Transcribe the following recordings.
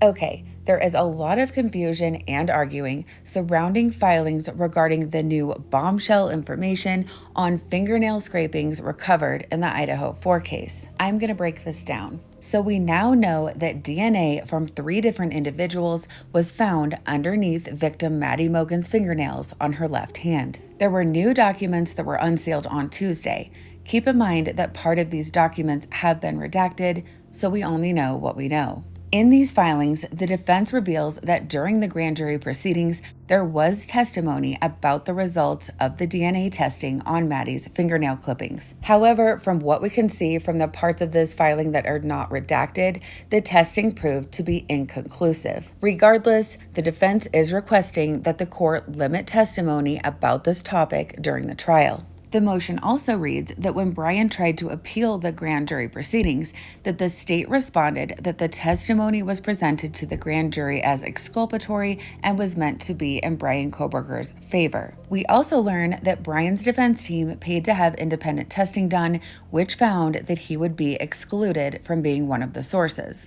Okay, there is a lot of confusion and arguing surrounding filings regarding the new bombshell information on fingernail scrapings recovered in the Idaho 4 case. I'm going to break this down. So we now know that DNA from 3 different individuals was found underneath victim Maddie Mogen's fingernails on her left hand. There were new documents that were unsealed on Tuesday. Keep in mind that part of these documents have been redacted, so we only know what we know. In these filings, the defense reveals that during the grand jury proceedings, there was testimony about the results of the DNA testing on Maddie's fingernail clippings. However, from what we can see from the parts of this filing that are not redacted, the testing proved to be inconclusive. Regardless, the defense is requesting that the court limit testimony about this topic during the trial. The motion also reads that when Bryan tried to appeal the grand jury proceedings, that the state responded that the testimony was presented to the grand jury as exculpatory and was meant to be in Bryan Kohberger's favor. We also learn that Bryan's defense team paid to have independent testing done, which found that he would be excluded from being one of the sources.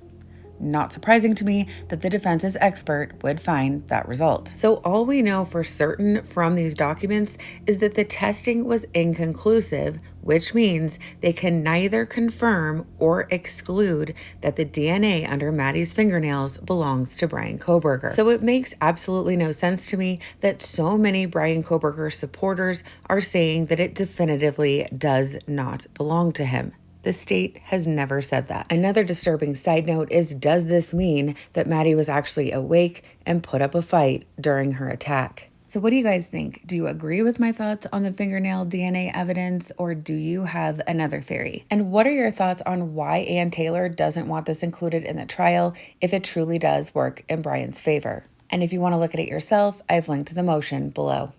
Not surprising to me that the defense's expert would find that result. So all we know for certain from these documents is that the testing was inconclusive, which means they can neither confirm or exclude that the DNA under Maddie's fingernails belongs to Bryan Kohberger. So it makes absolutely no sense to me that so many Bryan Kohberger supporters are saying that it definitively does not belong to him. The state has never said that. Another disturbing side note is, does this mean that Maddie was actually awake and put up a fight during her attack? So what do you guys think? Do you agree with my thoughts on the fingernail DNA evidence, or do you have another theory? And what are your thoughts on why Ann Taylor doesn't want this included in the trial if it truly does work in Bryan's favor? And if you want to look at it yourself, I've linked the motion below.